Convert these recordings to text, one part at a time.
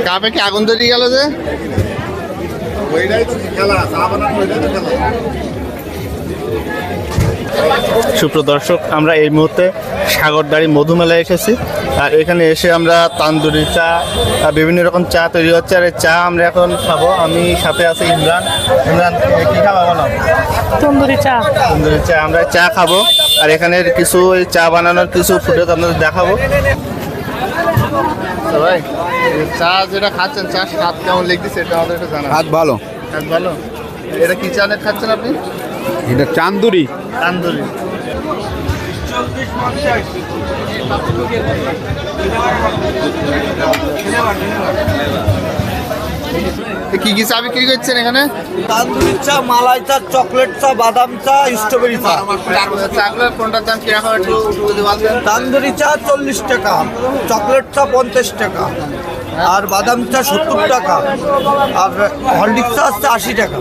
কাপে কি আগুন ধরে গেল যে? সুপ্রদর্শক, আমরা এই মুহূর্তে সাগরদাড়ি মধুমেলায় এসেছি। আর এখানে এসে আমরা তান্দুরি চা, বিভিন্ন রকম চা তৈরি হচ্ছে। আর এই চা আমরা এখন খাবো। আমি সাথে আছি ইমরান। ইমরান, কি খাবো বলো? তন্দুরি চা। তন্দুরি চা, আমরা চা খাবো। আর এখানের কিছু এই চা বানানোর কিছু ফুটেজ আপনাদের দেখাবো। ভাই, চা যেটা খাচ্ছেন, চা স্বাদ কেমন লেগেছে এটা আমাদের একটু জানান। স্বাদ ভালো। স্বাদ ভালো। এটা কি চা খাচ্ছেন আপনি? এটা চান্দুরি। তান্দুরি। কি কি চা বিক্রি করছেন এখানে? তান্দুরি চা, মালাই চা, চকলেট চা, বাদাম চা, স্ট্রবেরি চা। চাগুলোর কোনটার দাম কিরকম একটু যদি বলতেন? তান্দুরি চা 40 টাকা, চকলেট চা 50 টাকা, আর বাদাম চা 70 টাকা, আর হরলিক্স চা হচ্ছে 80 টাকা,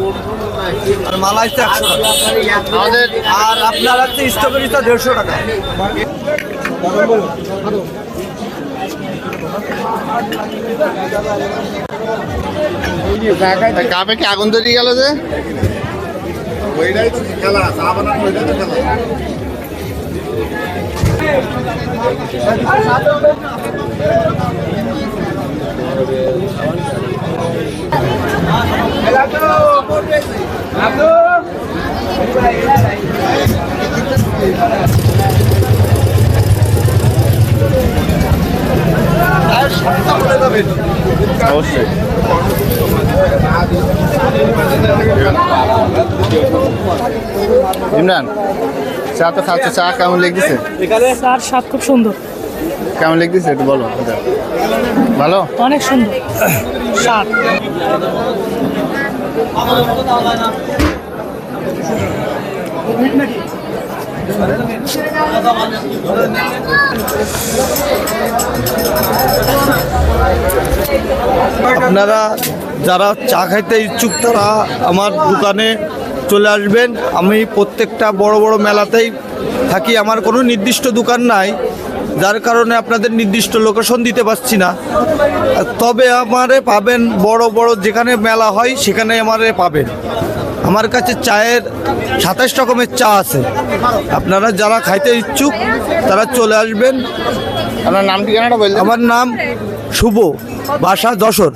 আর মালাই চা 100 টাকা। আমাদের আর আপনার হচ্ছে স্ট্রবেরি চা 150 টাকা। কাপে কি আগুন ধরে গেল যে? অবশ্যই। ইমরান, চা তো খাচ্ছ, চা কেমন লেগেছে? চার স্বাদ খুব সুন্দর। কেমন লেগেছে একটু বলো। ভালো, অনেক সুন্দর স্বাদ। আপনারা যারা চা খাইতে ইচ্ছুক তারা আমার দোকানে চলে আসবেন। আমি প্রত্যেকটা বড় বড় মেলাতেই থাকি। আমার কোনো নির্দিষ্ট দোকান নাই, যার কারণে আপনাদের নির্দিষ্ট লোকেশন দিতে পারছি না। তবে আমারে পাবেন বড় বড় যেখানে মেলা হয় সেখানে আমারে পাবেন। আমার কাছে চায়ের 27 রকমের চা আছে। আপনারা যারা খাইতে ইচ্ছুক তারা চলে আসবেন। আপনার নাম ঠিকানাটা বললেন? আমার নাম শুভ, বাসা যশোর।